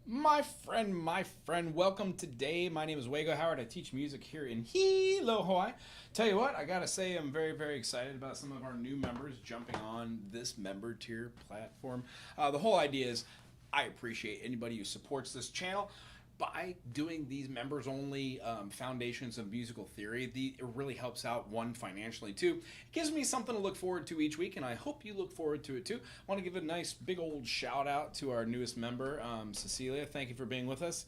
My friend, welcome today. My name is Wago Howard. I teach music here in Hilo, Hawaii. Tell you what, I gotta say I'm very, very excited about some of our new members jumping on this member tier platform. The whole idea is I appreciate anybody who supports this channel by doing these members only foundations of musical theory. It really helps out, one, financially, two, it gives me something to look forward to each week, and I hope you look forward to it too. I want to give a nice big old shout out to our newest member, Cecilia. Thank you for being with us.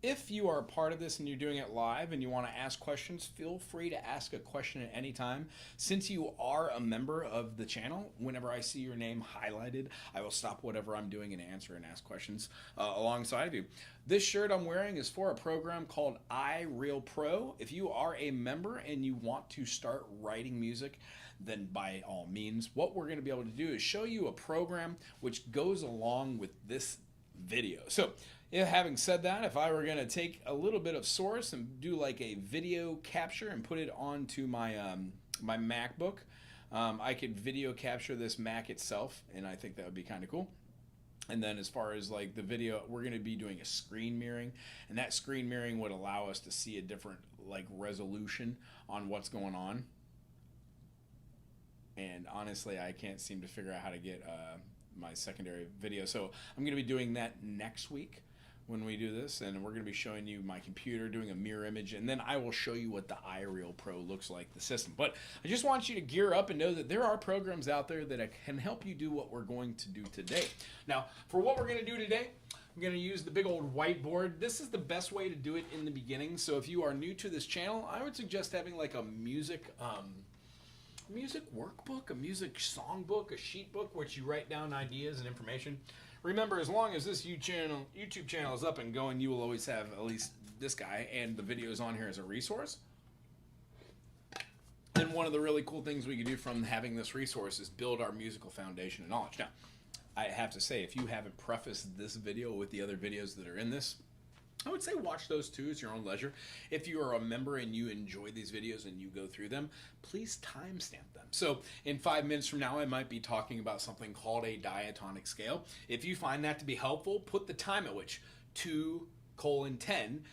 If you are a part of this and you're doing it live and you want to ask questions, feel free to ask a question at any time. Since you are a member of the channel, whenever I see your name highlighted, I will stop whatever I'm doing and answer and ask questions alongside of you. This shirt I'm wearing is for a program called iRealPro. If you are a member and you want to start writing music, then by all means, what we're going to be able to do is show you a program which goes along with this video. So, having said that, if I were going to take a little bit of source and do like a video capture and put it onto my my MacBook, I could video capture this Mac itself, and I think that would be kind of cool. And then as far as like the video, we're going to be doing a screen mirroring, and that screen mirroring would allow us to see a different like resolution on what's going on. And honestly, I can't seem to figure out how to get my secondary video. So I'm going to be doing that next week when we do this, and we're going to be showing you my computer doing a mirror image, and then I will show you what the iRealPro looks like, the system. But I just want you to gear up and know that there are programs out there that can help you do what we're going to do today. Now, for what we're going to do today, I'm going to use the big old whiteboard. This is the best way to do it in the beginning. So if you are new to this channel, I would suggest having like a music workbook, a music songbook, a sheet book, which you write down ideas and information. Remember, as long as this YouTube channel is up and going, you will always have at least this guy and the videos on here as a resource. And one of the really cool things we can do from having this resource is build our musical foundation and knowledge. Now, I have to say, if you haven't prefaced this video with the other videos that are in this, I would say watch those too at your own leisure. If you are a member and you enjoy these videos and you go through them, please timestamp them. So in 5 minutes from now, I might be talking about something called a diatonic scale. If you find that to be helpful, put the time at which 2:10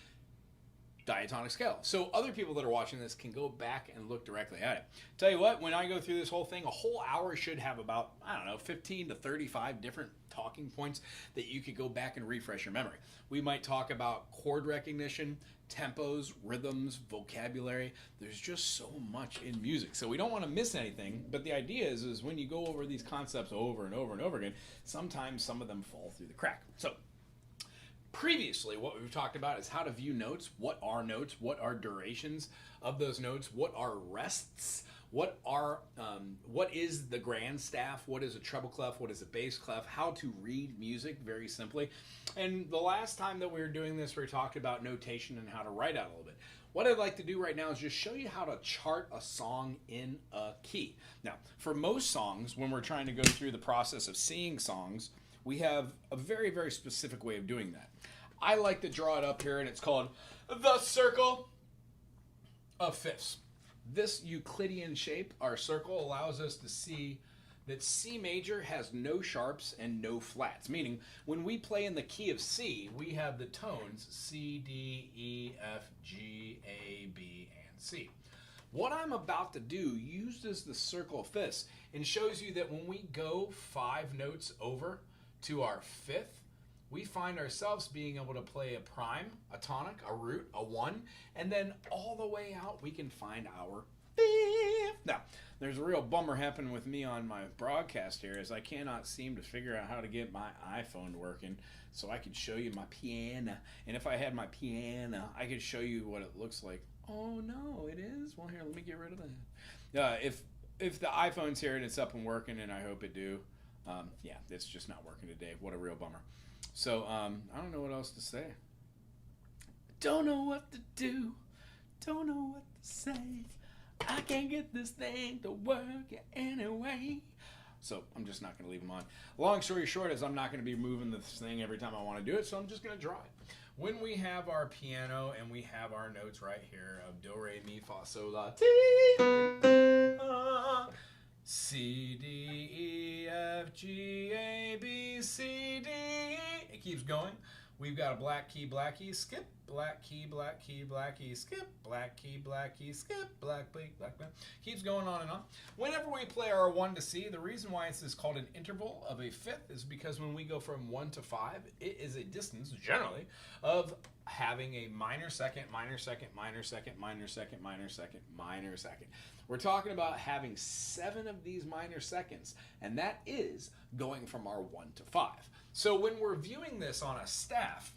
diatonic scale. So other people that are watching this can go back and look directly at it. Tell you what, when I go through this whole thing, a whole hour should have about, 15 to 35 different talking points that you could go back and refresh your memory. We might talk about chord recognition, tempos, rhythms, vocabulary. There's just so much in music. So we don't want to miss anything, but the idea is when you go over these concepts over and over and over again, sometimes some of them fall through the crack. So previously, what we've talked about is how to view notes, what are durations of those notes, what are rests, what is the grand staff, what is a treble clef, what is a bass clef, how to read music very simply. And the last time that we were doing this, we talked about notation and how to write out a little bit. What I'd like to do right now is just show you how to chart a song in a key. Now, for most songs, when we're trying to go through the process of seeing songs, we have a very, very specific way of doing that. I like to draw it up here, and it's called the circle of fifths. This Euclidean shape, our circle, allows us to see that C major has no sharps and no flats, meaning when we play in the key of C, we have the tones C, D, E, F, G, A, B, and C. What I'm about to do uses the circle of fifths and shows you that when we go 5 notes over to our fifth, we find ourselves being able to play a prime, a tonic, a root, a 1, and then all the way out we can find our fifth. Now, there's a real bummer happening with me on my broadcast here as I cannot seem to figure out how to get my iPhone working so I could show you my piano. And if I had my piano, I could show you what it looks like. Oh no, it is? Well, here, let me get rid of that. If the iPhone's here and it's up and working, and I hope it do, yeah, it's just not working today. What a real bummer. So, I don't know what else to say. Don't know what to do. Don't know what to say. I can't get this thing to work anyway. So, I'm just not going to leave them on. Long story short is I'm not going to be moving this thing every time I want to do it, so I'm just going to draw it. When we have our piano and we have our notes right here of do, re, mi, fa, sol, la, ti, C, D, E, F, G, A, B, C, D, E. It keeps going. We've got a black key, skip, black key, skip, black key, skip, black key. Keeps going on and on. Whenever we play our 1 to C, the reason why this is called an interval of a fifth is because when we go from 1 to 5, it is a distance, generally, of having a minor second, minor second, minor second, minor second, minor second, minor second. We're talking about having 7 of these minor seconds, and that is going from our 1 to 5. So when we're viewing this on a staff,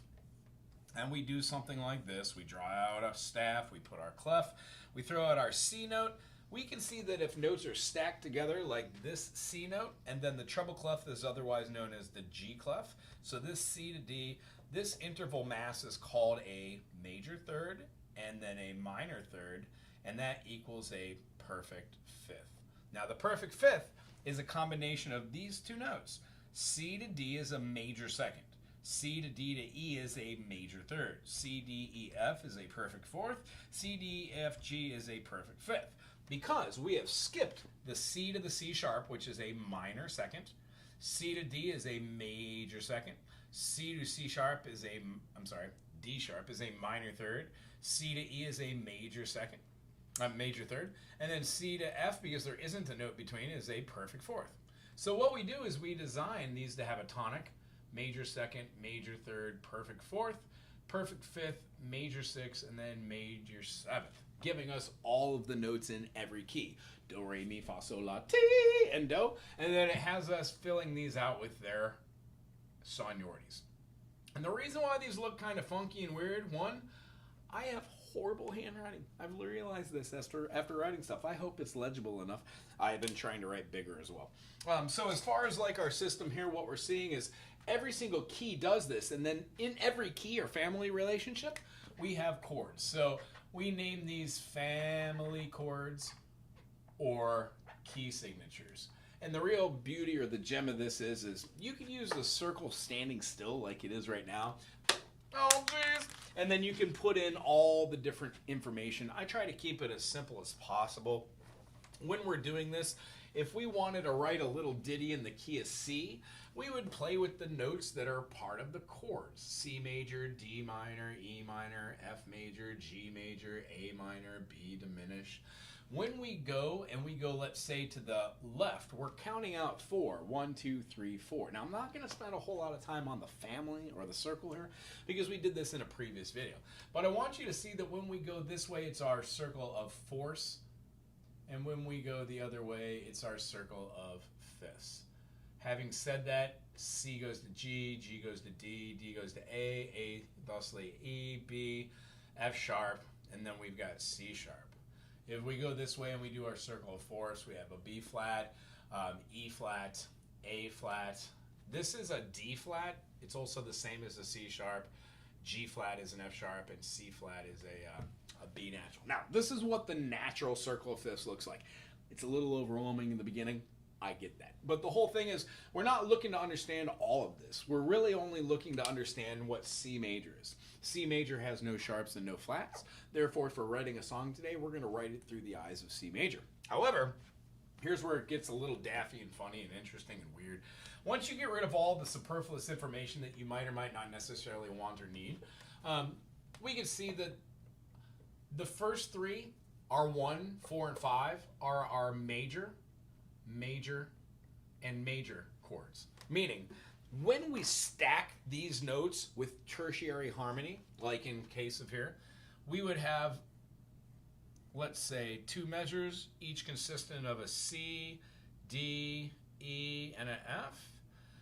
and we do something like this, we draw out a staff, we put our clef, we throw out our C note, we can see that if notes are stacked together like this C note, and then the treble clef is otherwise known as the G clef, so this C to D, this interval mass is called a major third, and then a minor third, and that equals a perfect fifth. Now the perfect fifth is a combination of these two notes. C to D is a major second. C to D to E is a major third. C, D, E, F is a perfect fourth. C, D, F, G is a perfect fifth. Because we have skipped the C to the C sharp, which is a minor second. C to D is a major second. C to C sharp is a, D sharp is a minor third. C to E is a major second, major third. And then C to F, because there isn't a note between, is a perfect fourth. So what we do is we design these to have a tonic, major second, major third, perfect fourth, perfect fifth, major sixth, and then major seventh, giving us all of the notes in every key. Do, re, mi, fa, sol, la, ti, and do. And then it has us filling these out with their sonorities. And the reason why these look kind of funky and weird, one, I have horrible handwriting. I've realized this after writing stuff. I hope it's legible enough. I've been trying to write bigger as well. So as far as like our system here, what we're seeing is every single key does this, and then in every key or family relationship, we have chords. So we name these family chords or key signatures. And the real beauty or the gem of this is you can use the circle standing still like it is right now. Oh, please. And then you can put in all the different information. I try to keep it as simple as possible. When we're doing this, if we wanted to write a little ditty in the key of C, we would play with the notes that are part of the chords. C major, D minor, E minor, F major, G major, A minor, B diminished. When we go, let's say, to the left, we're counting out 4. 1, 2, 3, 4. Now, I'm not going to spend a whole lot of time on the family or the circle here because we did this in a previous video. But I want you to see that when we go this way, it's our circle of fourths. And when we go the other way, it's our circle of fifths. Having said that, C goes to G, G goes to D, D goes to A, thusly E, B, F sharp, and then we've got C sharp. If we go this way and we do our circle of fourths, we have a B flat, E flat, A flat. This is a D flat. It's also the same as a C sharp. G flat is an F sharp, and C flat is a B natural. Now, this is what the natural circle of fifths looks like. It's a little overwhelming in the beginning. I get that. But the whole thing is, we're not looking to understand all of this. We're really only looking to understand what C major is. C major has no sharps and no flats. Therefore, for writing a song today, we're going to write it through the eyes of C major. However, here's where it gets a little daffy and funny and interesting and weird. Once you get rid of all the superfluous information that you might or might not necessarily want or need, we can see that the first three are 1, 4, and 5 are our major, and major chords. Meaning, when we stack these notes with tertiary harmony, like in case of here, we would have, let's say, 2 measures, each consistent of a C, D, E, and an F.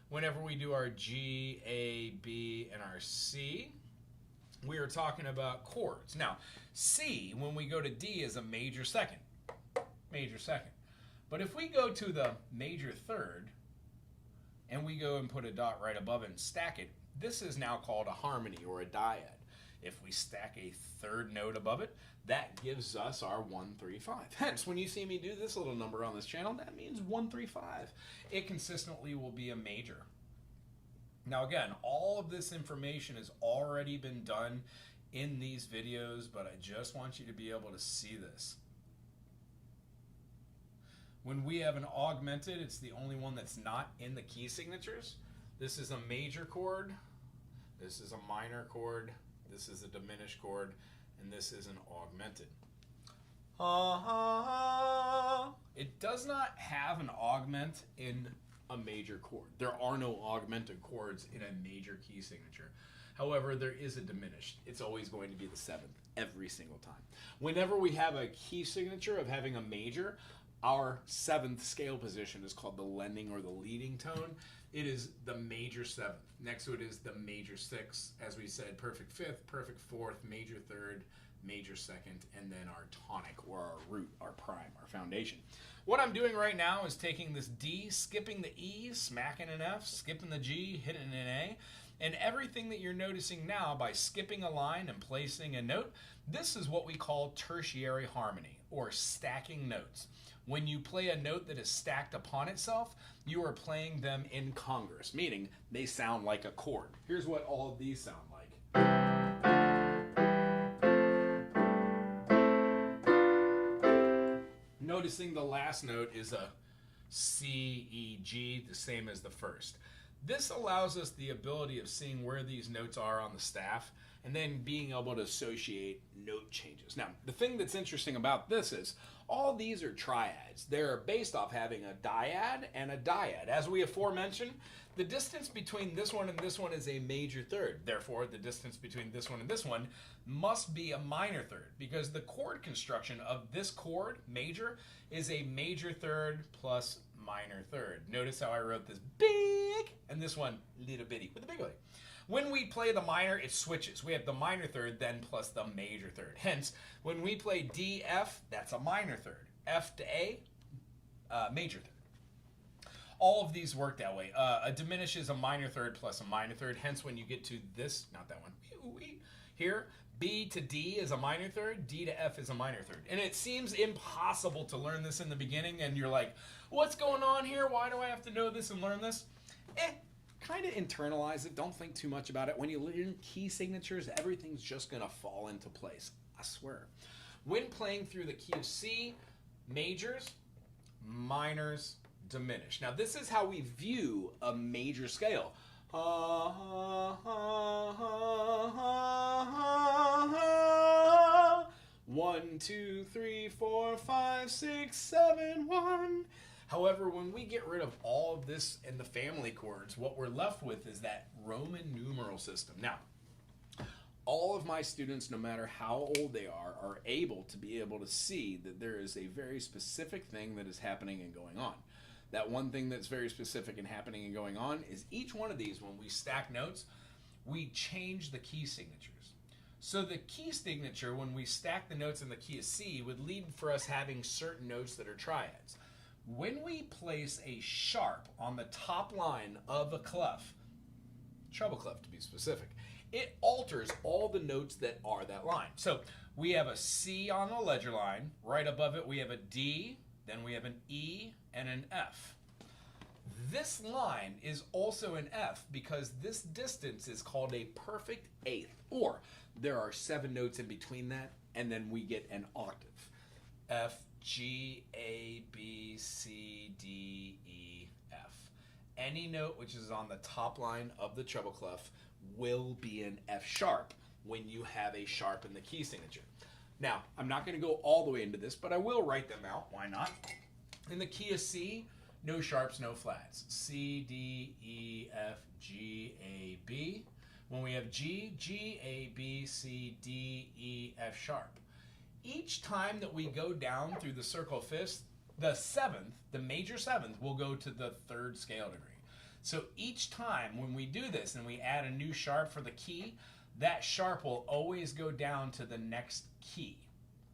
Whenever we do our G, A, B, and our C, we are talking about chords. Now, C, when we go to D, is a major second. Major second. But if we go to the major third, and we go and put a dot right above it and stack it, this is now called a harmony or a dyad. If we stack a third note above it, that gives us our 1, 3, 5. Hence, when you see me do this little number on this channel, that means 1, 3, 5. It consistently will be a major. Now again, all of this information has already been done in these videos, but I just want you to be able to see this. When we have an augmented, it's the only one that's not in the key signatures. This is a major chord. This is a minor chord, this is a diminished chord, and this is an augmented. It does not have an augment in a major chord. There are no augmented chords in a major key signature. However, there is a diminished. It's always going to be the seventh every single time. Whenever we have a key signature of having a major, our seventh scale position is called the lending or the leading tone. It is the major seventh. Next to it is the major sixth. As we said, perfect fifth, perfect fourth, major third, major second, and then our tonic or our root, our prime, our foundation. What I'm doing right now is taking this D, skipping the E, smacking an F, skipping the G, hitting an A, and everything that you're noticing now by skipping a line and placing a note, this is what we call tertiary harmony or stacking notes. When you play a note that is stacked upon itself, you are playing them incongruous, meaning they sound like a chord. Here's what all of these sound like. Noticing the last note is a C, E, G, the same as the first. This allows us the ability of seeing where these notes are on the staff and then being able to associate note changes. Now, the thing that's interesting about this is all these are triads. They're based off having a dyad and a dyad. As we aforementioned, the distance between this one and this one is a major third. Therefore, the distance between this one and this one must be a minor third because the chord construction of this chord, major, is a major third plus minor third. Notice how I wrote this big and this one little bitty with the big one. When we play the minor, it switches. We have the minor third then plus the major third. Hence, when we play D, F, that's a minor third. F to A, major third. All of these work that way. A diminish is a minor third plus a minor third. Hence, when you get to this, not that one, here, B to D is a minor third, D to F is a minor third. And it seems impossible to learn this in the beginning, and you're like, what's going on here? Why do I have to know this and learn this? Kind of internalize it. Don't think too much about it. When you learn key signatures, everything's just going to fall into place. I swear. When playing through the key of C, majors, minors, diminish. Now, this is how we view a major scale. 1, 2, 3, 4, 5, 6, 7, 1. However, when we get rid of all of this and the family chords, what we're left with is that Roman numeral system. Now, all of my students, no matter how old they are able to see that there is a very specific thing that is happening and going on. That one thing that's very specific and happening and going on is each one of these, when we stack notes, we change the key signatures. So the key signature, when we stack the notes in the key of C, would lead for us having certain notes that are triads. When we place a sharp on the top line of a clef, treble clef to be specific, it alters all the notes that are that line. So we have a C on the ledger line. Right above it we have a D, then we have an E and an F. This line is also an F because this distance is called a perfect eighth, or there are 7 notes in between that, and then we get an octave. F, G, A, B, C, D, E, F. Any note which is on the top line of the treble clef will be an F sharp when you have a sharp in the key signature. Now, I'm not going to go all the way into this, but I will write them out. Why not? In the key of C, no sharps, no flats. C, D, E, F, G, A, B. When we have G, G, A, B, C, D, E, F sharp. Each time that we go down through the circle of fifths, the seventh, the major seventh, will go to the 3rd scale degree. So each time when we do this and we add a new sharp for the key, that sharp will always go down to the next key.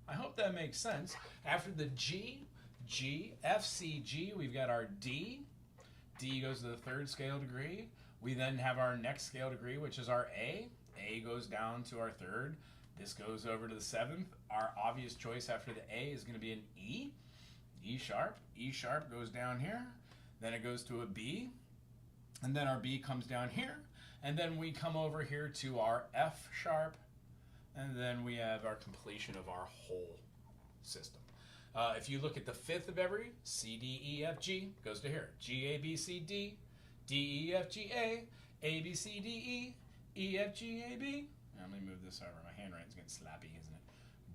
I hope that makes sense. After the G, G, F, C, G, we've got our D. D goes to the 3rd scale degree. We then have our next scale degree, which is our A. A goes down to our 3rd. This goes over to the 7th. Our obvious choice after the A is going to be an E. E sharp. E sharp goes down here. Then it goes to a B. And then our B comes down here. And then we come over here to our F sharp. And then we have our completion of our whole system. If you look at the 5th of every, C, D, E, F, G, goes to here. G, A, B, C, D, D, E, F, G, A, B, C, D, E, E, F, G, A, B. Now, let me move this over. My handwriting's getting slappy, isn't it?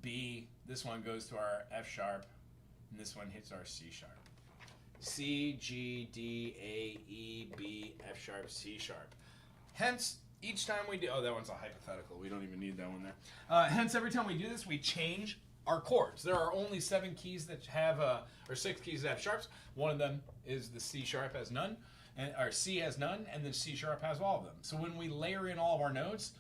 B. This one goes to our F sharp, and this one hits our C sharp. C, G, D, A, E, B, F sharp, C sharp. Hence, each time we do, oh, that one's a hypothetical. We don't even need that one there. Hence, every time we do this, we change our chords. There are only 7 keys that have, or 6 keys that have sharps. One of them is the C sharp has none, and or C has none, and then C sharp has all of them. So when we layer in all of our notes,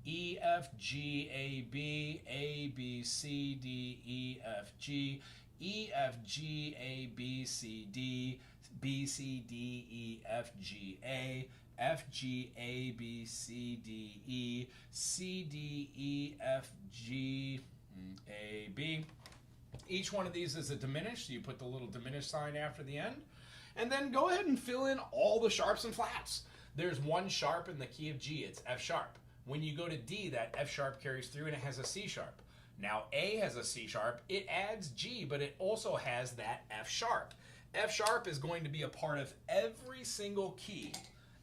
E, F, G, A, B, C, D, E, F, G, E, F, G, A, B, C, D, B, C, D, E, F, G, A, F, G, A, B, C, D, E, C, D, E, F, G, A, B. Each one of these is a diminished, so you put the little diminished sign after the end. And then go ahead and fill in all the sharps and flats. There's one sharp in the key of G, it's F sharp. When you go to D, that F sharp carries through and it has a C sharp. Now A has a C sharp, it adds G, but it also has that F sharp. F sharp is going to be a part of every single key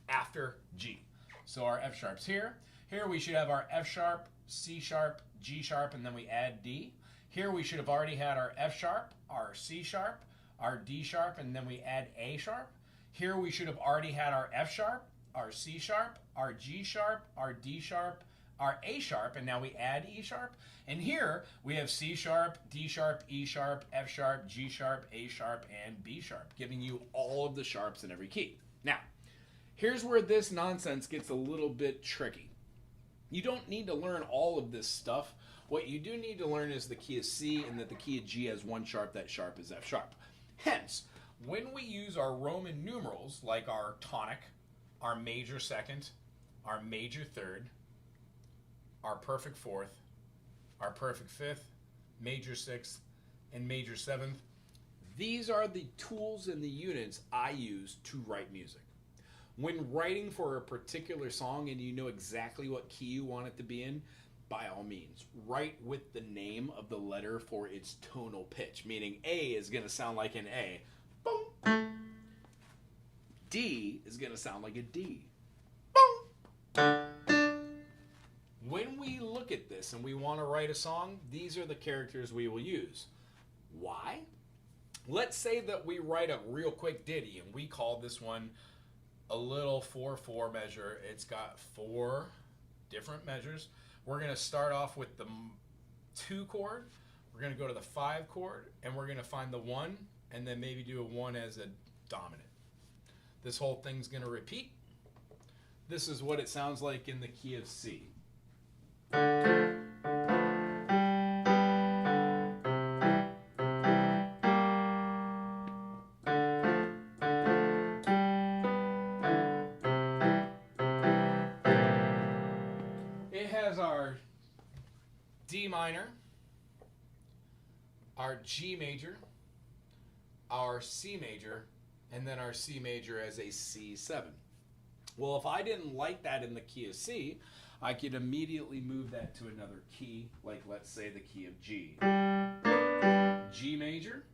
after G. So our F sharp's here. Here we should have our F sharp, C sharp, G sharp, and then we add D. Here we should have already had our F sharp, our C sharp, our D sharp, and then we add A sharp. Here we should have already had our F sharp, our C sharp, our G sharp, our D sharp, our A sharp, and now we add E sharp. And here we have C sharp, D sharp, E sharp, F sharp, G sharp, A sharp, and B sharp, giving you all of the sharps in every key. Now, here's where this nonsense gets a little bit tricky. You don't need to learn all of this stuff. What you do need to learn is the key of C and that the key of G has one sharp, that sharp is F sharp. Hence, when we use our Roman numerals, like our tonic, our major second, our major third, our perfect fourth, our perfect fifth, major sixth, and major seventh, these are the tools and the units I use to write music. When writing for a particular song and you know exactly what key you want it to be in, by all means, write with the name of the letter for its tonal pitch, meaning A is going to sound like an A. Boom. D is going to sound like a D. Boom. When we look at this and we want to write a song, these are the characters we will use. Why? Let's say that we write a real quick ditty and we call this one a little 4/4 measure. It's got 4 different measures. We're going to start off with the 2 chord. We're going to go to the 5 chord, and we're going to find the 1, and then maybe do a 1 as a dominant. This whole thing's going to repeat. This is what it sounds like in the key of C. Our D minor, our G major, our C major, and then our C major as a C7. Well, if I didn't like that in the key of C, I could immediately move that to another key, like let's say the key of G. G major,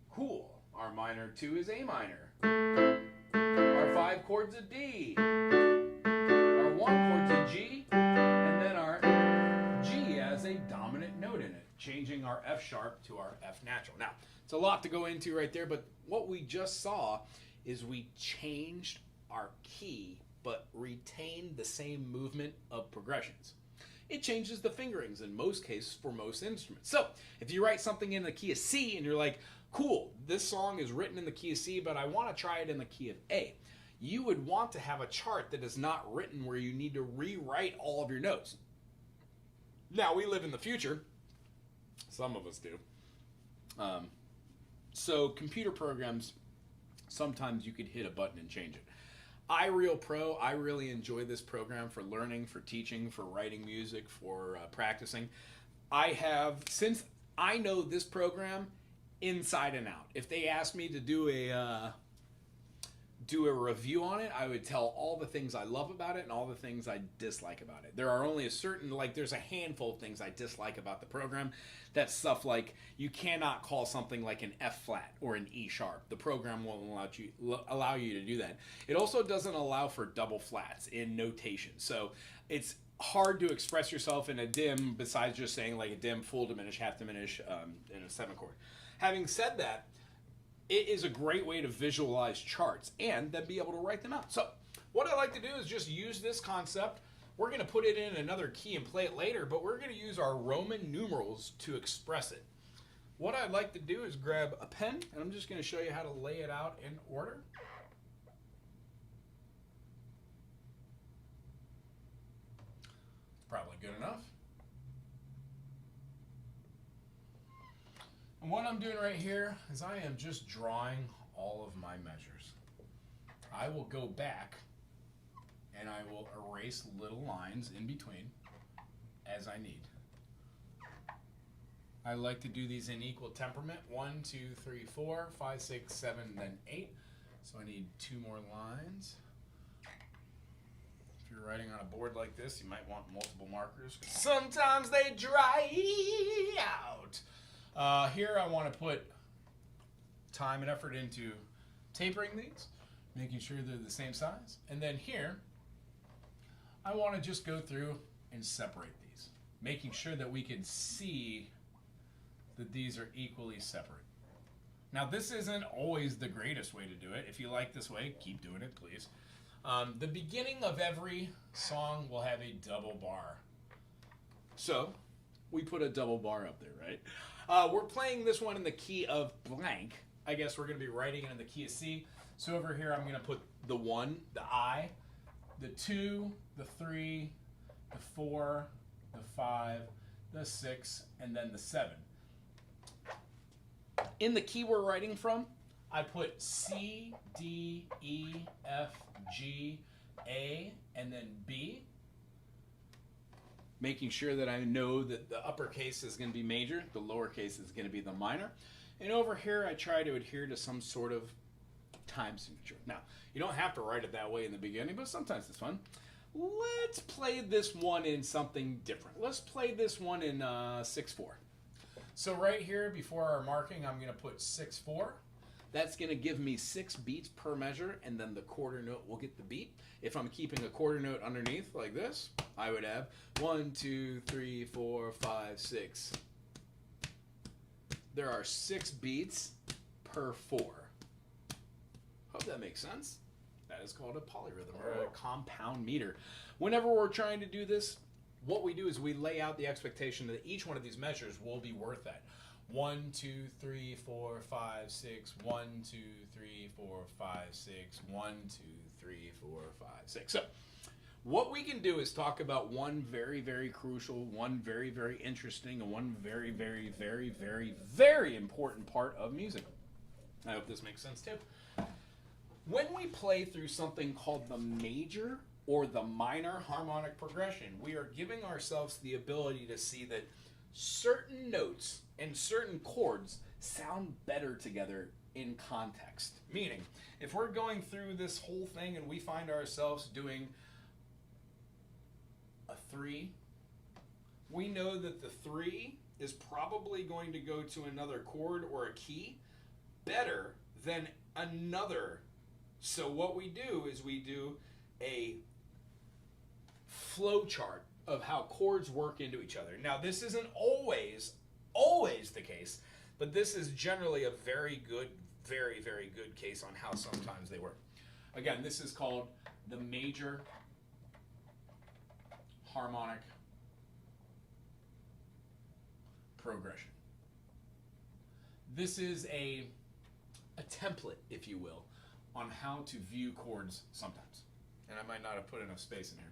cool. Our minor 2 is A minor. Our 5 chord's a D. Our 1 chord's a G. A dominant note in it, changing our F sharp to our F natural. Now, it's a lot to go into right there, but what we just saw is we changed our key, but retained the same movement of progressions. It changes the fingerings in most cases for most instruments. So, if you write something in the key of C and you're like, cool, this song is written in the key of C, but I want to try it in the key of A, you would want to have a chart that is not written where you need to rewrite all of your notes. Now, we live in the future. Some of us do. So computer programs, sometimes you could hit a button and change it. iReal Pro, I really enjoy this program for learning, for teaching, for writing music, for practicing. Since I know this program inside and out. If they asked me to do do a review on it, I would tell all the things I love about it and all the things I dislike about it. There are only a certain, like, there's a handful of things I dislike about the program. That's stuff like you cannot call something like an F flat or an E sharp. The program won't allow you to do that. It also doesn't allow for double flats in notation. So it's hard to express yourself in a dim besides just saying like a dim, full diminish, half diminish in a 7 chord. Having said that, it is a great way to visualize charts and then be able to write them out. So what I like to do is just use this concept. We're going to put it in another key and play it later, but we're going to use our Roman numerals to express it. What I'd like to do is grab a pen, and I'm just going to show you how to lay it out in order. It's probably good enough. And what I'm doing right here is I am just drawing all of my measures. I will go back and I will erase little lines in between as I need. I like to do these in equal temperament. 1, 2, 3, 4, 5, 6, 7, then 8. So I need 2 more lines. If you're writing on a board like this, you might want multiple markers. Sometimes they dry out. Here I want to put time and effort into tapering these, making sure they're the same size. And then here, I want to just go through and separate these, making sure that we can see that these are equally separate. Now, this isn't always the greatest way to do it. If you like this way, keep doing it, please. The beginning of every song will have a double bar. So, we put a double bar up there, right? We're playing this one in the key of blank. I guess we're going to be writing it in the key of C. So over here, I'm going to put the 1, the I, the 2, the 3, the 4, the 5, the 6, and then the 7. In the key we're writing from, I put C, D, E, F, G, A, and then B. Making sure that I know that the uppercase is going to be major, the lowercase is going to be the minor. And over here, I try to adhere to some sort of time signature. Now, you don't have to write it that way in the beginning, but sometimes it's fun. Let's play this one in something different. Let's play this one in 6/4. So right here, before our marking, I'm going to put 6/4. That's going to give me 6 beats per measure, and then the quarter note will get the beat. If I'm keeping a quarter note underneath like this, I would have 1, 2, 3, 4, 5, 6. There are 6 beats per 4. Hope that makes sense. That is called a polyrhythm or a compound meter. Whenever we're trying to do this, what we do is we lay out the expectation that each one of these measures will be worth that. 1, 2, 3, 4, 5, 6. 1, 2, 3, 4, 5, 6. 1, 2, 3, 4, 5, 6. So, what we can do is talk about one very, very crucial, one very, very interesting, and one very, very, very, very, very important part of music. I hope this makes sense too. When we play through something called the major or the minor harmonic progression, we are giving ourselves the ability to see that certain notes and certain chords sound better together in context. Meaning, if we're going through this whole thing and we find ourselves doing a 3, we know that the 3 is probably going to go to another chord or a key better than another. So what we do is we do a flow chart of how chords work into each other. Now, this isn't always the case, but this is generally a very good, very, very good case on how sometimes they work. Again, this is called the major harmonic progression. This is a template, if you will, on how to view chords sometimes. And I might not have put enough space in here.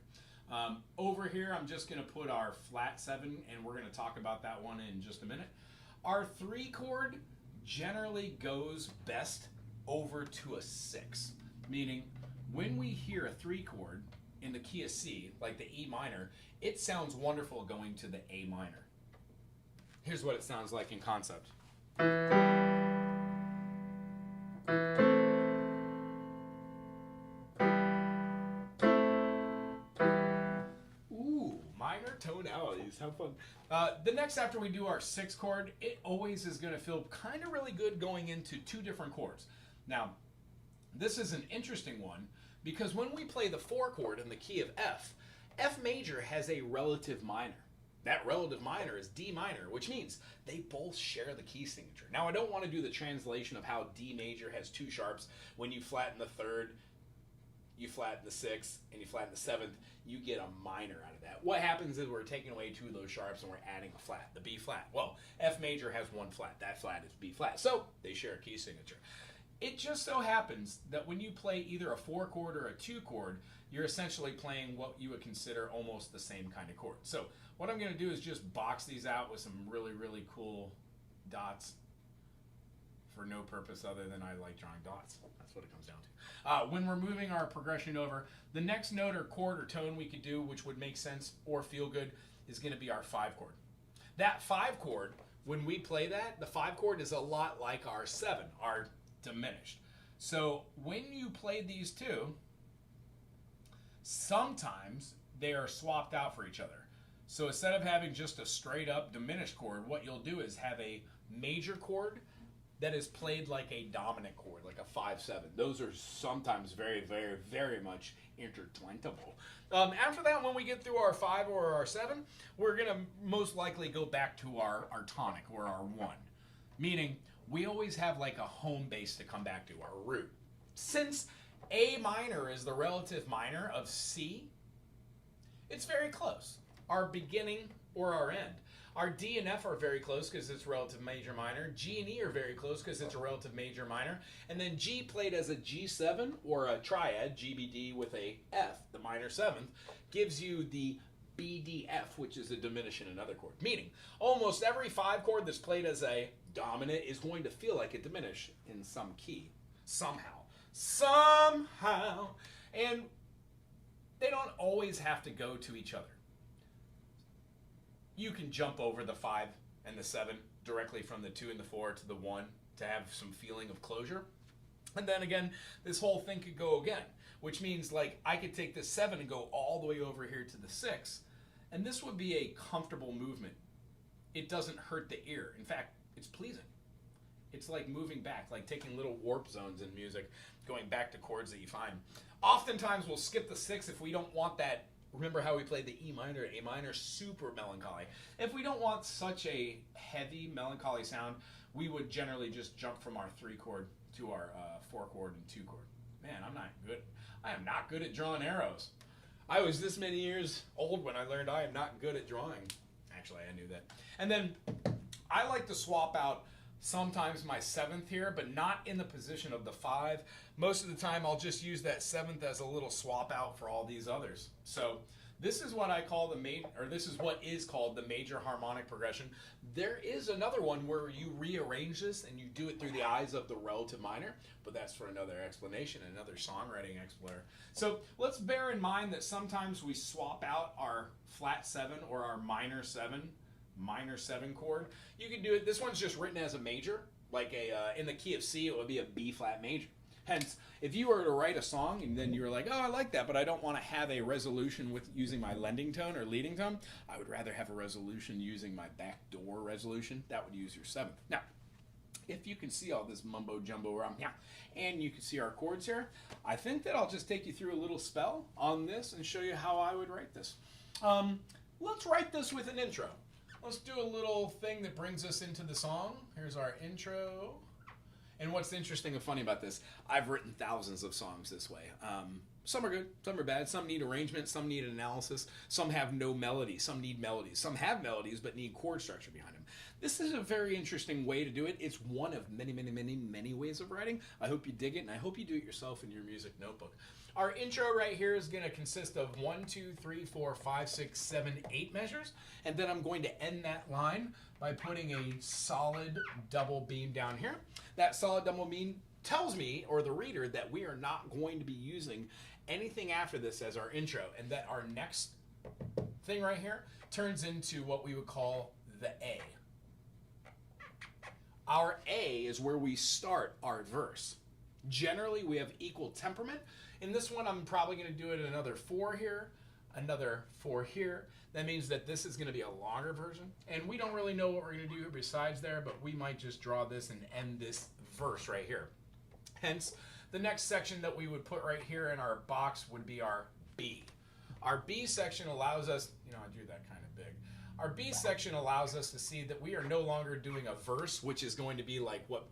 Over here, I'm just going to put our flat 7, and we're going to talk about that one in just a minute. Our 3 chord generally goes best over to a 6, meaning when we hear a 3 chord in the key of C, like the E minor, it sounds wonderful going to the A minor. Here's what it sounds like in concept. minor tonalities. Have fun. The next, after we do our 6 chord, it always is going to feel kind of really good going into 2 different chords. Now, this is an interesting one because when we play the 4 chord in the key of F, F major has a relative minor. That relative minor is D minor, which means they both share the key signature. Now, I don't want to do the translation of how D major has 2 sharps. When you flatten the 3rd, you flatten the 6th, and you flatten the 7th, you get a minor out of that. What happens is we're taking away 2 of those sharps and we're adding a flat, the B flat. Well, F major has 1 flat. That flat is B flat. So they share a key signature. It just so happens that when you play either a 4 chord or a 2 chord, you're essentially playing what you would consider almost the same kind of chord. So what I'm going to do is just box these out with some really, really cool dots for no purpose other than I like drawing dots. That's what it comes down to. When we're moving our progression over, the next note or chord or tone we could do, which would make sense or feel good, is going to be our 5 chord. That 5 chord, when we play that, the 5 chord is a lot like our 7, our diminished. So when you play these 2, sometimes they are swapped out for each other. So instead of having just a straight up diminished chord, what you'll do is have a major chord that is played like a dominant chord, like a 5-7. Those are sometimes very, very, very much intertwinable. After that, when we get through our 5 or our 7, we're going to most likely go back to our tonic or our 1. Meaning, we always have like a home base to come back to, our root. Since A minor is the relative minor of C, it's very close. Our beginning or our end. Our D and F are very close because it's relative major minor. G and E are very close because it's a relative major minor. And then G played as a G7 or a triad, GBD with a F, the minor 7th, gives you the BDF, which is a diminish in another chord. Meaning, almost every 5 chord that's played as a dominant is going to feel like a diminish in some key. Somehow. And they don't always have to go to each other. You can jump over the 5 and the 7 directly from the 2 and the 4 to the 1 to have some feeling of closure. And then again, this whole thing could go again, which means like I could take this 7 and go all the way over here to the 6, and this would be a comfortable movement. It doesn't hurt the ear. In fact, it's pleasing. It's like moving back, like taking little warp zones in music, going back to chords that you find. Oftentimes we'll skip the 6 if we don't want that. Remember how we played the E minor, A minor, super melancholy. If we don't want such a heavy melancholy sound, we would generally just jump from our 3 chord to our 4 chord and 2 chord. Man, I am not good at drawing arrows. I was this many years old when I learned I am not good at drawing. Actually, I knew that. And then I like to swap out sometimes my 7th here, but not in the position of the 5. Most of the time I'll just use that 7th as a little swap out for all these others. So this is what I call this is what is called the major harmonic progression. There is another one where you rearrange this and you do it through the eyes of the relative minor, but that's for another explanation, another songwriting explorer. So let's bear in mind that sometimes we swap out our flat 7 or our minor 7 chord. You can do it. This one's just written as a major, like in the key of C, it would be a B flat major. Hence, if you were to write a song and then you were like, oh, I like that, but I don't want to have a resolution with using my lending tone or leading tone, I would rather have a resolution using my backdoor resolution. That would use your 7th. Now, if you can see all this mumbo jumbo around here, and you can see our chords here, I think that I'll just take you through a little spell on this and show you how I would write this. Let's write this with an intro. Let's do a little thing that brings us into the song. Here's our intro. And what's interesting and funny about this, I've written thousands of songs this way. Some are good, some are bad, some need arrangement, some need analysis, some have no melody, some need melodies, some have melodies but need chord structure behind them. This is a very interesting way to do it. It's one of many, many, many, many ways of writing. I hope you dig it, and I hope you do it yourself in your music notebook. Our intro right here is going to consist of 1, 2, 3, 4, 5, 6, 7, 8 measures, and then I'm going to end that line by putting a solid double beam down here. That solid double beam tells me, or the reader, that we are not going to be using anything after this as our intro, and that our next thing right here turns into what we would call the A. Our A is where we start our verse. Generally, we have equal temperament. In this one, I'm probably going to do it another 4 here. another 4 here. That means that this is going to be a longer version, and we don't really know what we're going to do besides there, but we might just draw this and end this verse right here. Hence, the next section that we would put right here in our box would be our B. Our B section allows us, you know, I drew that kind of big. Our B section allows us to see that we are no longer doing a verse, which is going to be like what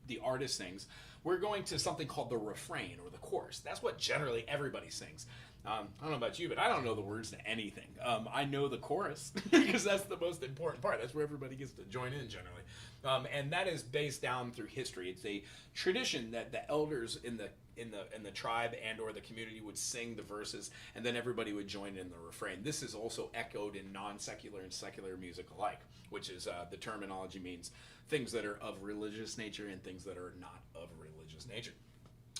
the artist sings. We're going to something called the refrain or the chorus. That's what generally everybody sings. I don't know about you, but I don't know the words to anything. I know the chorus because that's the most important part. That's where everybody gets to join in generally. And that is based down through history. It's a tradition that the elders in the tribe and or the community would sing the verses, and then everybody would join in the refrain. This is also echoed in non-secular and secular music alike, which is the terminology means things that are of religious nature and things that are not of religious nature.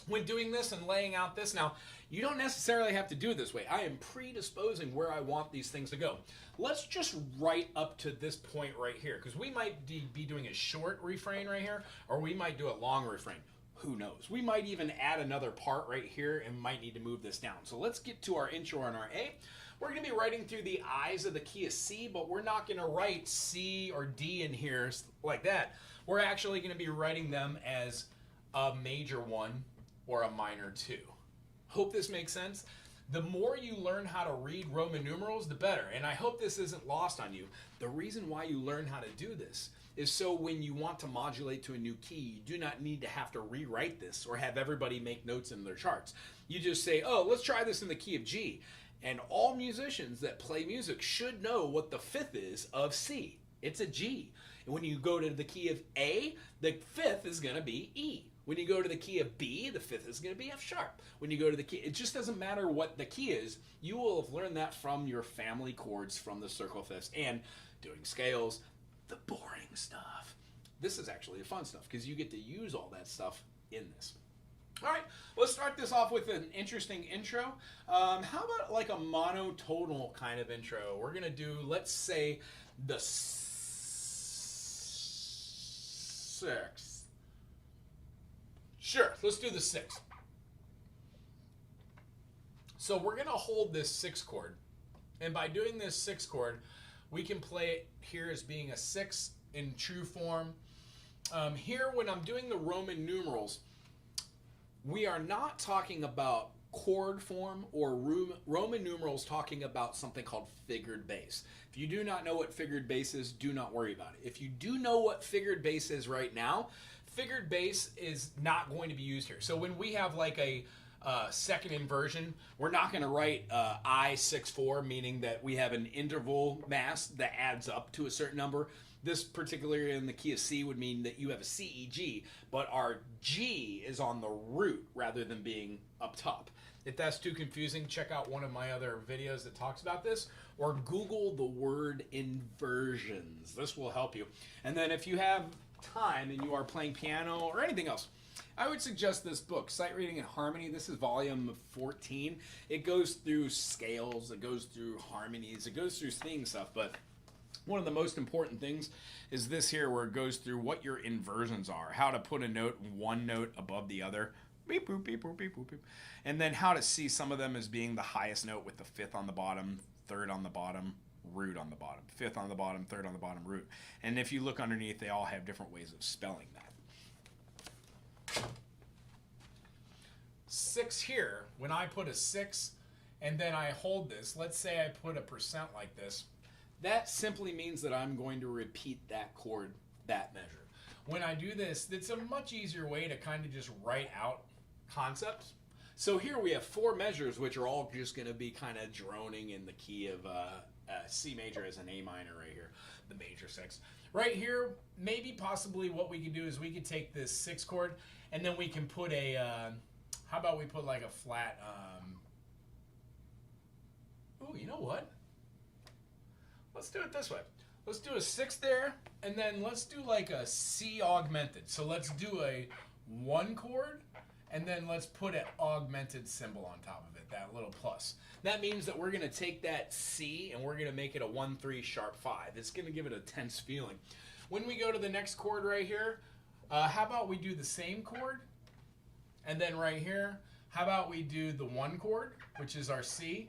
When doing this and laying out this, now, you don't necessarily have to do it this way. I am predisposing where I want these things to go. Let's just write up to this point right here, because we might be doing a short refrain right here, or we might do a long refrain. Who knows? We might even add another part right here and might need to move this down. So let's get to our intro on our A. We're going to be writing through the I's of the key of C, but we're not going to write C or D in here like that. We're actually going to be writing them as a major 1 or a minor 2. Hope this makes sense. The more you learn how to read Roman numerals, the better. And I hope this isn't lost on you. The reason why you learn how to do this is so when you want to modulate to a new key, you do not need to have to rewrite this or have everybody make notes in their charts. You just say, oh, let's try this in the key of G. And all musicians that play music should know what the 5th is of C. It's a G. And when you go to the key of A, the 5th is going to be E. When you go to the key of B, the 5th is going to be F sharp. When you go to the key, it just doesn't matter what the key is. You will have learned that from your family chords from the circle fifths and doing scales, the boring stuff. This is actually the fun stuff because you get to use all that stuff in this. All right, let's start this off with an interesting intro. How about like a monotonal kind of intro? We're going to do, let's say, the 6th. Sure, let's do the 6th. So we're going to hold this 6 chord. And by doing this 6 chord, we can play it here as being a 6 in true form. Here, when I'm doing the Roman numerals, we are not talking about chord form or Roman numerals talking about something called figured bass. If you do not know what figured bass is, do not worry about it. If you do know what figured bass is right now, figured bass is not going to be used here. So when we have like a second inversion, we're not going to write I6/4, meaning that we have an interval mass that adds up to a certain number. This particularly in the key of C would mean that you have a C, E, G, but our G is on the root rather than being up top. If that's too confusing, check out one of my other videos that talks about this, or Google the word inversions. This will help you. And then if you have time and you are playing piano or anything else, I would suggest this book, Sight Reading and Harmony. This is volume 14. It goes through scales, it goes through harmonies, it goes through singing stuff, but one of the most important things is this here where it goes through what your inversions are, how to put a note, one note above the other, beep, boop, beep, boop, beep, boop, beep, and then how to see some of them as being the highest note with the 5th on the bottom, 3rd on the bottom, root on the bottom, 5th on the bottom, 3rd on the bottom, root. And if you look underneath, they all have different ways of spelling that. 6 here, when I put a 6 and then I hold this, let's say I put a percent like this, that simply means that I'm going to repeat that chord, that measure. When I do this, it's a much easier way to kind of just write out concepts. So here we have 4 measures, which are all just going to be kind of droning in the key of C major as an A minor right here, the major 6. Right here, maybe possibly what we could do is we could take this 6 chord and then we can put a, how about we put like a flat, oh, you know what? Let's do it this way. Let's do a 6 there, and then let's do like a C augmented. So let's do a 1 chord, and then let's put an augmented symbol on top of it, that little plus. That means that we're going to take that C, and we're going to make it a 1-3 sharp 5. It's going to give it a tense feeling. When we go to the next chord right here, how about we do the same chord, and then right here, how about we do the 1 chord, which is our C,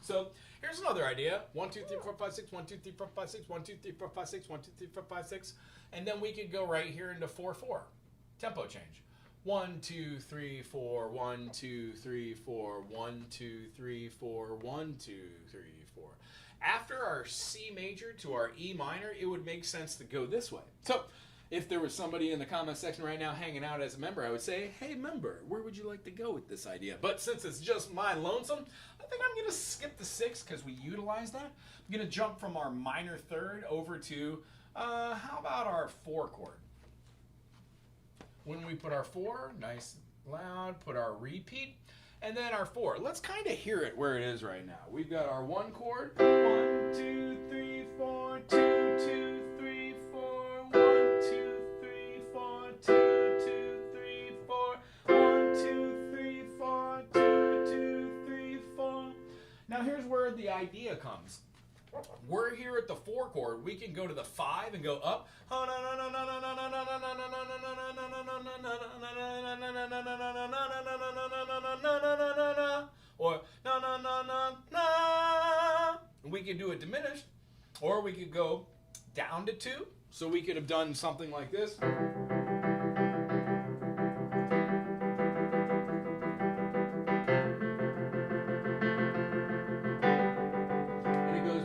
So here's another idea. 1, 2, 3, 4, 5, 6. 1, 2, 3, 4, 5, 6. 1, 2, 3, 4, 5, 6. 1, 2, 3, 4, 5, 6. And then we could go right here into 4/4. Tempo change. 1, 2, 3, 4. 1, 2, 3, 4. 1, 2, 3, 4. 1, 2, 3, 4. After our C major to our E minor, it would make sense to go this way. So if there was somebody in the comment section right now hanging out as a member, I would say, hey member, where would you like to go with this idea? But since it's just my lonesome, I think I'm going to skip the 6 because we utilize that. I'm going to jump from our minor third over to, how about our 4 chord? When we put our 4, nice loud, put our repeat, and then our 4. Let's kind of hear it where it is right now. We've got our 1 chord. 1, 2, 3, 4, 2, 2, 3, 4. 1, 2, 3, 4, 2, 2, 3, 4. 1, 2, 3, 4, 2, 2, 3, 4. Now here's where the idea comes. We're here at the 4 chord. We can go to the 5 and go up. Or we could do it diminished, or we could go down to 2. So we could have done something like this.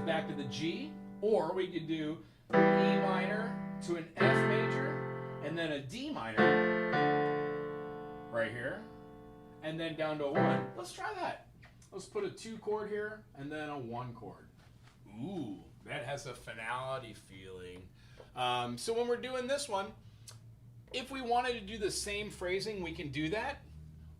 Back to the G, or we could do E minor to an F major, and then a D minor right here, and then down to a 1. Let's try that. Let's put a 2 chord here, and then a 1 chord. Ooh, that has a finality feeling. So when we're doing this one, if we wanted to do the same phrasing, we can do that,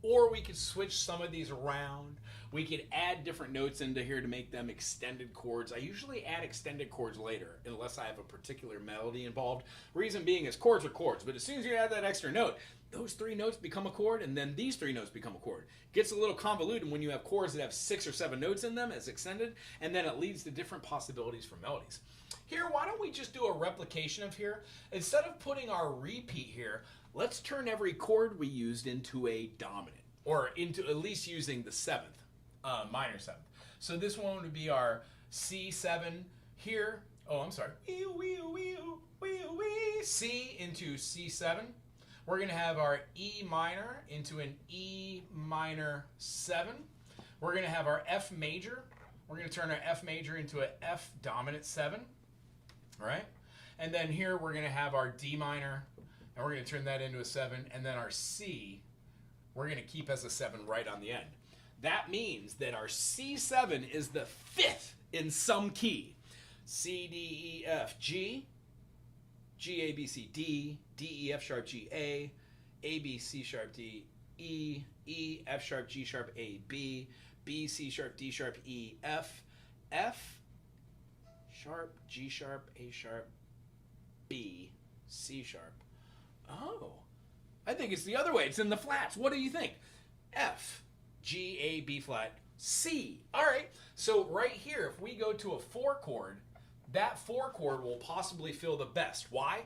or we could switch some of these around. We could add different notes into here to make them extended chords. I usually add extended chords later, unless I have a particular melody involved. Reason being is chords are chords, but as soon as you add that extra note, those 3 notes become a chord, and then these 3 notes become a chord. Gets a little convoluted when you have chords that have 6 or 7 notes in them as extended, and then it leads to different possibilities for melodies. Here, why don't we just do a replication of here? Instead of putting our repeat here, let's turn every chord we used into a dominant, or into at least using the 7th. Minor 7th. So this one would be our C7 here. Oh, I'm sorry. C into C7. We're going to have our E minor into an E minor 7. We're going to have our F major. We're going to turn our F major into an F dominant 7. All right? And then here we're going to have our D minor, and we're going to turn that into a 7. And then our C, we're going to keep as a 7 right on the end. That means that our C7 is the 5th in some key. C, D, E, F, G, G, A, B, C, D, D, E, F sharp, G, A, B, C sharp, D, E, E, F sharp, G sharp, A, B, B, C sharp, D sharp, E, F, F sharp, G sharp, A sharp, B, C sharp. Oh, I think it's the other way. It's in the flats. What do you think? F, G, A, B flat, C. All right, so right here, if we go to a 4 chord, that 4 chord will possibly feel the best. Why?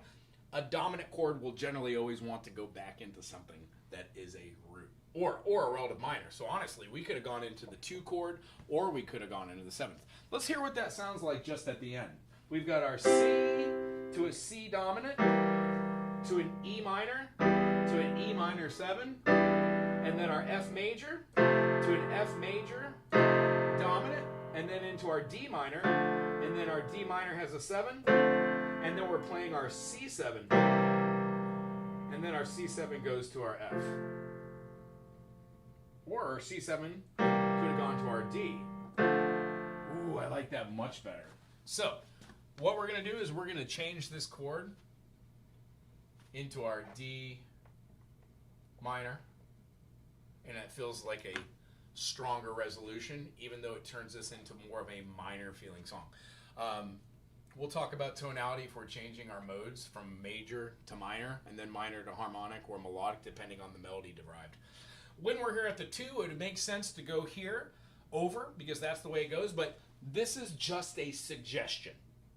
A dominant chord will generally always want to go back into something that is a root or a relative minor. So honestly, we could have gone into the 2 chord or we could have gone into the 7th. Let's hear what that sounds like just at the end. We've got our C to a C dominant, to an E minor, to an E minor 7, and then our F major to an F major dominant, and then into our D minor, and then our D minor has a 7, and then we're playing our C7, and then our C7 goes to our F. Or our C7 could have gone to our D. Ooh, I like that much better. So, what we're going to do is we're going to change this chord into our D minor, and it feels like a stronger resolution, even though it turns this into more of a minor feeling song. We'll talk about tonality if we're changing our modes from major to minor, and then minor to harmonic or melodic, depending on the melody derived. When we're here at the 2, it makes sense to go here over, because that's the way it goes, but this is just a suggestion.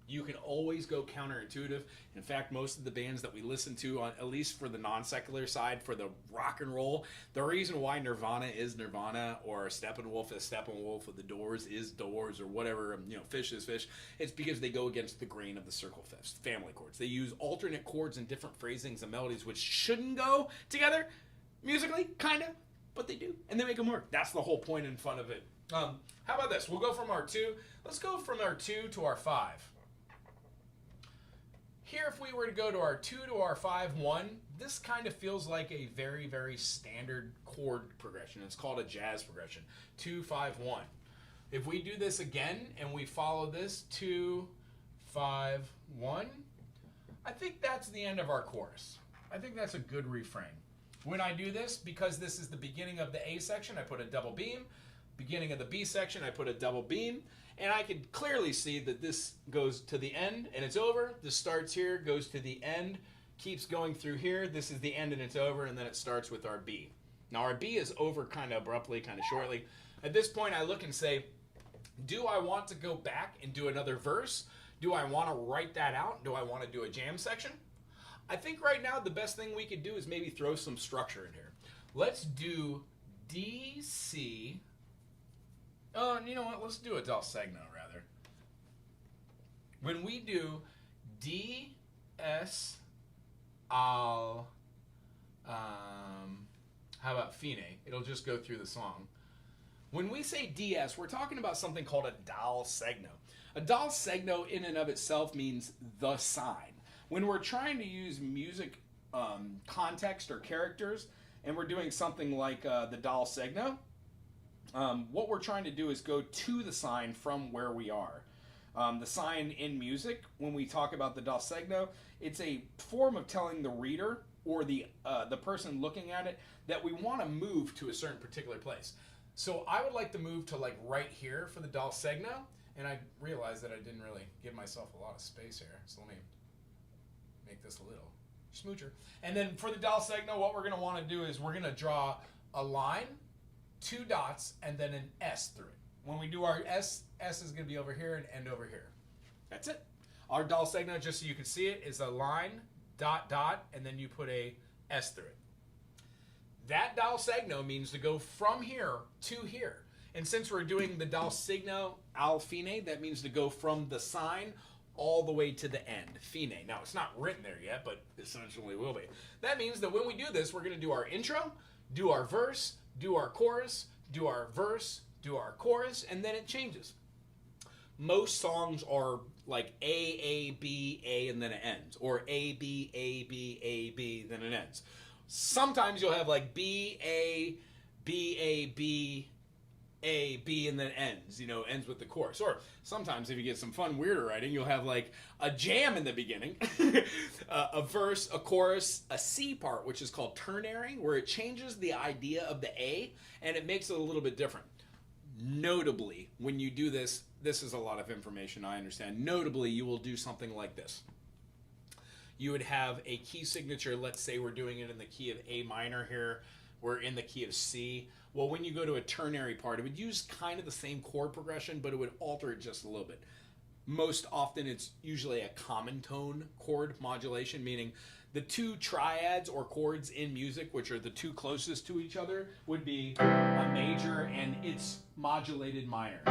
You can always go counterintuitive. In fact, most of the bands that we listen to, at least for the non-secular side, for the rock and roll, the reason why Nirvana is Nirvana, or Steppenwolf is Steppenwolf, or the Doors is Doors, or whatever, Fish is Fish, it's because they go against the grain of the circle fifths, family chords. They use alternate chords and different phrasings and melodies, which shouldn't go together musically, kind of, but they do, and they make them work. That's the whole point in front of it. How about this? We'll go from our 2. Let's go from our 2 to our 5. Here, if we were to go to our 2 to our 5, 1, this kind of feels like a very, very standard chord progression. It's called a jazz progression. 2, 5, 1. If we do this again and we follow this 2, 5, 1, I think that's the end of our chorus. I think that's a good refrain. When I do this, because this is the beginning of the A section, I put a double beam. Beginning of the B section, I put a double beam. And I can clearly see that this goes to the end and it's over. This starts here, goes to the end, keeps going through here. This is the end and it's over, and then it starts with our B. Now our B is over kind of abruptly, kind of shortly. At this point, I look and say, do I want to go back and do another verse? Do I want to write that out? Do I want to do a jam section? I think right now the best thing we could do is maybe throw some structure in here. Let's do D, C. Oh, you know what? Let's do a dal segno rather. When we do D, S, Al, how about fine? It'll just go through the song. When we say DS, we're talking about something called a dal segno. A dal segno in and of itself means the sign. When we're trying to use music context or characters, and we're doing something like the dal segno, what we're trying to do is go to the sign from where we are. The sign in music, when we talk about the dal segno, it's a form of telling the reader or the person looking at it that we want to move to a certain particular place. So I would like to move to like right here for the dal segno, and I realized that I didn't really give myself a lot of space here. So let me make this a little smoocher. And then for the dal segno, what we're going to want to do is we're going to draw a line, 2 dots, and then an S through it. When we do our S is going to be over here and end over here. That's it. Our dal segno, just so you can see it, is a line, dot, dot, and then you put a S through it. That dal segno means to go from here to here. And since we're doing the dal segno al fine, that means to go from the sign all the way to the end, fine. Now, it's not written there yet, but essentially will be. That means that when we do this, we're going to do our intro, do our verse, do our chorus, do our verse, do our chorus, and then it changes. Most songs are like A, B, A, and then it ends. Or A, B, A, B, A, B, then it ends. Sometimes you'll have like B, A, B, A, B, A, B, and then ends, ends with the chorus. Or sometimes if you get some fun, weirder writing, you'll have like a jam in the beginning, a verse, a chorus, a C part, which is called ternary, where it changes the idea of the A, and it makes it a little bit different. Notably, when you do this, this is a lot of information, I understand. Notably, you will do something like this. You would have a key signature. Let's say we're doing it in the key of A minor here. We're in the key of C. Well, when you go to a ternary part, it would use kind of the same chord progression, but it would alter it just a little bit. Most often, it's usually a common tone chord modulation, meaning the two triads or chords in music, which are the two closest to each other, would be a major and its modulated minor.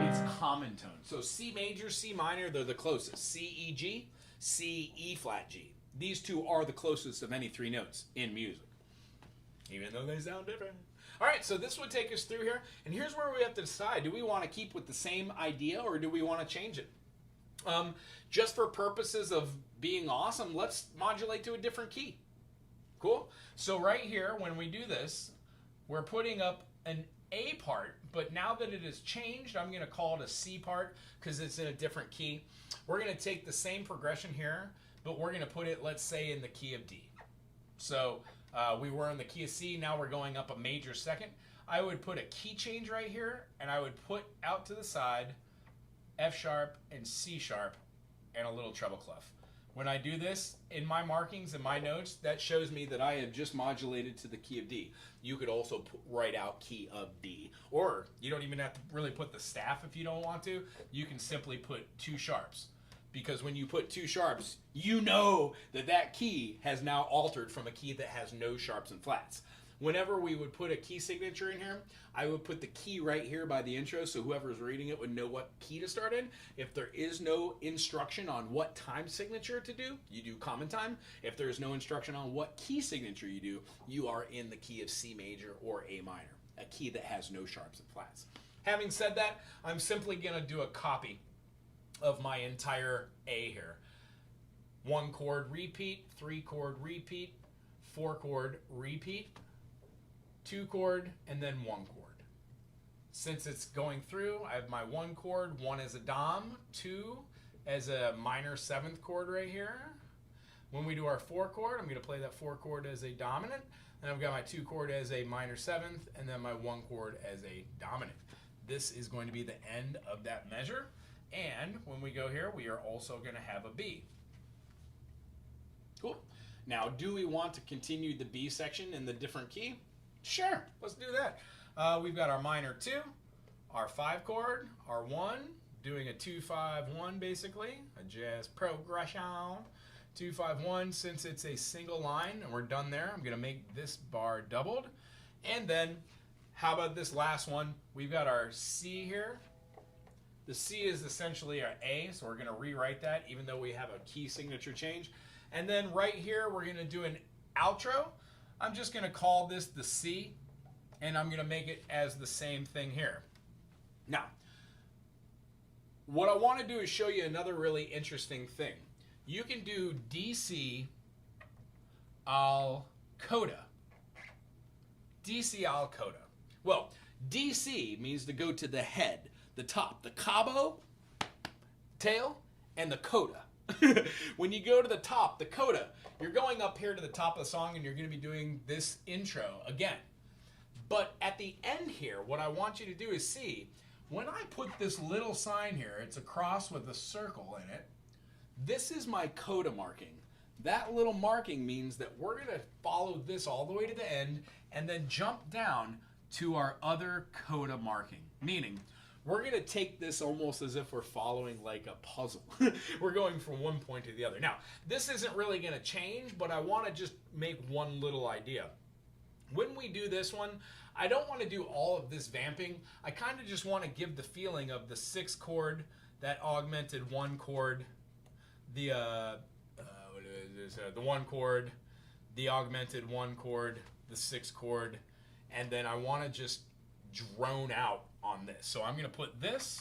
It's common tone. So C major, C minor, they're the closest. C, E, G, C, E flat, G. These two are the closest of any three notes in music, even though they sound different. All right, so this would take us through here, and here's where we have to decide. Do we want to keep with the same idea, or do we want to change it? Just for purposes of being awesome, let's modulate to a different key. Cool? So right here, when we do this, we're putting up an A part, but now that it has changed, I'm going to call it a C part because it's in a different key. We're going to take the same progression here, but we're going to put it, let's say, in the key of D. So we were in the key of C, now we're going up a major second. I would put a key change right here, and I would put out to the side F sharp and C sharp and a little treble clef. When I do this, in my markings and my notes, that shows me that I have just modulated to the key of D. You could also write out key of D. Or you don't even have to really put the staff if you don't want to. You can simply put two sharps. Because when you put two sharps, you know that that key has now altered from a key that has no sharps and flats. Whenever we would put a key signature in here, I would put the key right here by the intro so whoever's reading it would know what key to start in. If there is no instruction on what time signature to do, you do common time. If there's no instruction on what key signature you do, you are in the key of C major or A minor, a key that has no sharps and flats. Having said that, I'm simply going to do a copy of my entire A here. 1 chord repeat, 3 chord repeat, 4 chord repeat, 2 chord, and then 1 chord. Since it's going through, I have my 1 chord, 1 as a dom, 2 as a minor 7th chord right here. When we do our 4 chord, I'm going to play that 4 chord as a dominant, and I've got my 2 chord as a minor 7th, and then my 1 chord as a dominant. This is going to be the end of that measure, and when we go here, we are also going to have a B. Cool. Now, do we want to continue the B section in the different key? Sure, let's do that. We've got our minor 2, our 5 chord, our 1, doing a 2-5-1 basically, a jazz progression. 2-5-1, since it's a single line and we're done there, I'm going to make this bar doubled. And then, how about this last one? We've got our C here. The C is essentially our A, so we're going to rewrite that even though we have a key signature change. And then right here, we're going to do an outro. I'm just going to call this the C, and I'm going to make it as the same thing here. Now, what I want to do is show you another really interesting thing. You can do DC al coda. DC al coda. Well, DC means to go to the head, the top, the cabo, tail, and the coda. When you go to the top, the coda, you're going up here to the top of the song and you're going to be doing this intro again. But at the end here, what I want you to do is see, when I put this little sign here, it's a cross with a circle in it, this is my coda marking. That little marking means that we're going to follow this all the way to the end and then jump down to our other coda marking. Meaning, we're going to take this almost as if we're following like a puzzle. We're going from one point to the other. Now, this isn't really going to change, but I want to just make one little idea. When we do this one, I don't want to do all of this vamping. I kind of just want to give the feeling of the 6th chord, that augmented 1 chord, the 1 chord, the augmented 1 chord, the 6th chord, and then I want to just drone out on this. So I'm going to put this,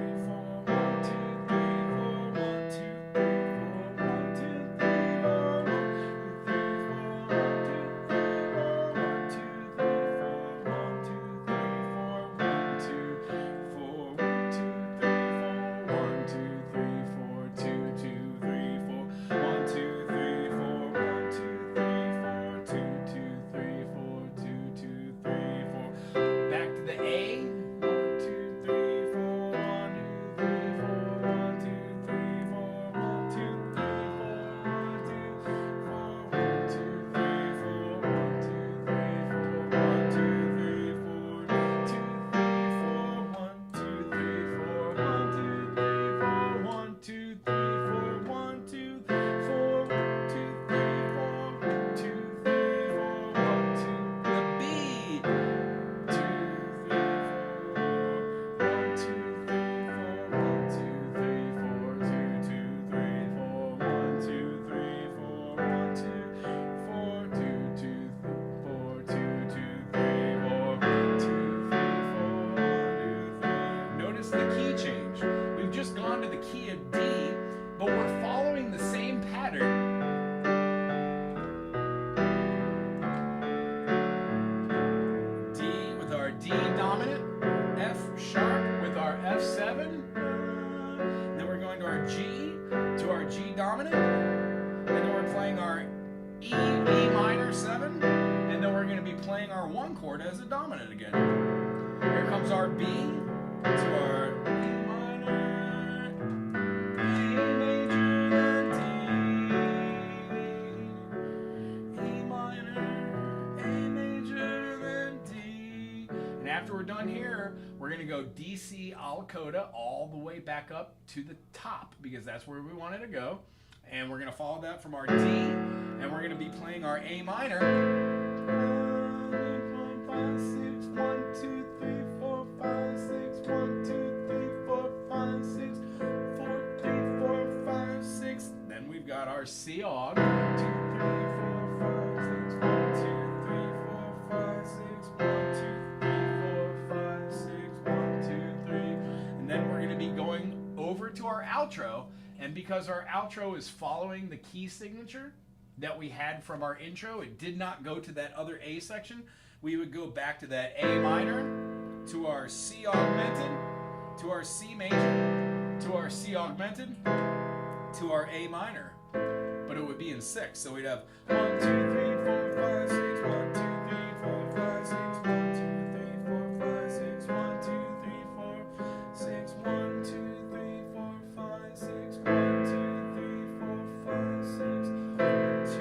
4, 1, 2, 3, 4. key of D, but we're following the same pattern. D with our D dominant, F sharp with our F7, then we're going to our G dominant, and then we're playing our E minor 7, and then we're going to be playing our 1 chord as a dominant again. Here comes our B to our E minor, A major, then D, E minor, A major, then D. And after we're done here, we're going to go D, C, alla coda all the way back up to the top because that's where we wanted to go. And we're going to follow that from our D, and we're going to be playing our A minor. 1, 5, 6, 1, 2, 3, 4, 5, 6, 1, 2, 3, 4, 5, 6, 4, 3, 4, 5, 6. Then we've got our C aug. 2, 3, 4, 5, 6, 1, 2, 3, 4, 5, 6, 1, 2, 3, 4, 5, 6, 1, 2, 3. And then we're going to be going over to our outro. And because our outro is following the key signature that we had from our intro, it did not go to that other A section. We would go back to that A minor, to our C augmented, to our C major, to our C augmented, to our A minor. But it would be in 6. So we'd have 1, 2, 3, 4, 5, 6, 1, 2, 3, 4, 5, 6, 1, 2, 3, 4, 5, 6, 1, 2, 3, 4, 6, 1, 2, 3, 4, 5, 6, 1, 2, 3, 4, 5, 6, 1, 2,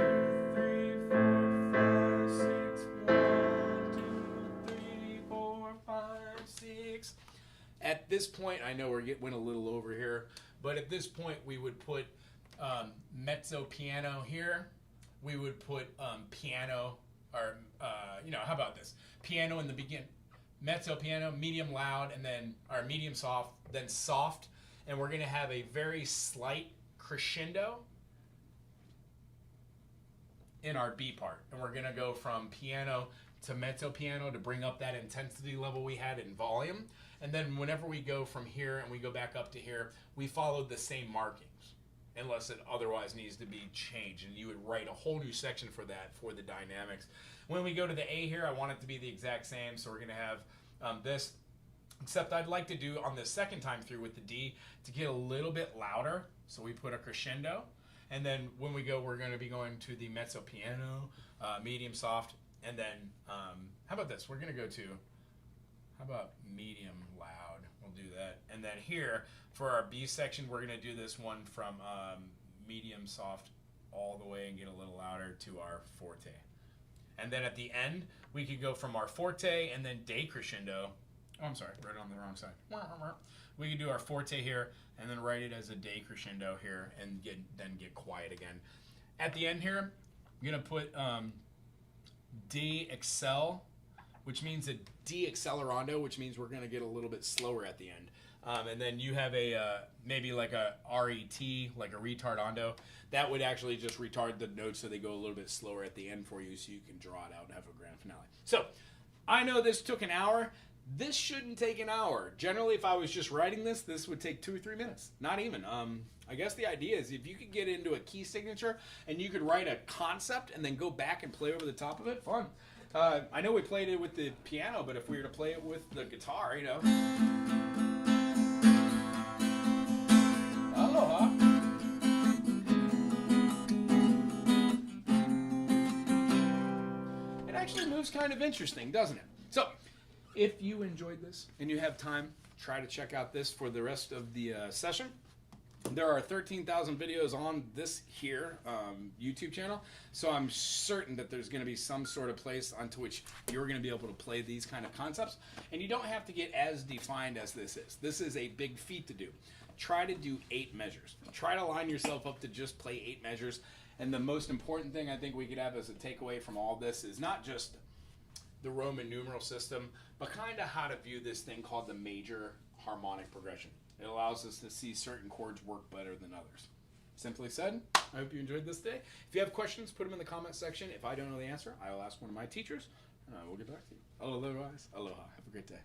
3, 4, 5, 6, 1, 2, 3, 4, 5, 6. At this point, I know we're went a little over here, but at this point we would put mezzo piano here. We would put piano, or how about this? Piano in the beginning, mezzo piano, medium loud, and then our medium soft, then soft, and we're going to have a very slight crescendo in our B part, and we're going to go from piano to mezzo piano to bring up that intensity level we had in volume. And then whenever we go from here and we go back up to here, we follow the same markings unless it otherwise needs to be changed, and you would write a whole new section for that, for the dynamics. When we go to the A here, I want it to be the exact same, so we're going to have this, except I'd like to do on the second time through with the D to get a little bit louder, so we put a crescendo, and then when we go, we're going to be going to the mezzo piano, medium soft, and then how about this? We're going to go to, how about medium loud? We'll do that. And then here, for our B section, we're going to do this one from medium soft all the way and get a little louder to our forte. And then at the end, we could go from our forte and then decrescendo. Oh, I'm sorry, wrote it on the wrong side. We could do our forte here and then write it as a decrescendo here and then get quiet again. At the end here, I'm going to put D accel, which means a de-accelerando, which means we're going to get a little bit slower at the end. And then you have a maybe like a RET, like a retardando. That would actually just retard the notes so they go a little bit slower at the end for you so you can draw it out and have a grand finale. So I know this took an hour. This shouldn't take an hour. Generally, if I was just writing this, this would take 2 or 3 minutes. Not even. I guess the idea is if you could get into a key signature and you could write a concept and then go back and play over the top of it, fun. I know we played it with the piano, but if we were to play it with the guitar, Aloha. It actually moves kind of interesting, doesn't it? So, if you enjoyed this and you have time, try to check out this for the rest of the session. There are 13,000 videos on this here YouTube channel, so I'm certain that there's going to be some sort of place onto which you're going to be able to play these kind of concepts, and you don't have to get as defined as this is. This is a big feat to do. Try to do 8 measures. Try to line yourself up to just play 8 measures, and the most important thing I think we could have as a takeaway from all this is not just the Roman numeral system, but kind of how to view this thing called the major harmonic progression. It allows us to see certain chords work better than others. Simply said, I hope you enjoyed this day. If you have questions, put them in the comment section. If I don't know the answer, I will ask one of my teachers, and I will get back to you. Otherwise, aloha. Have a great day.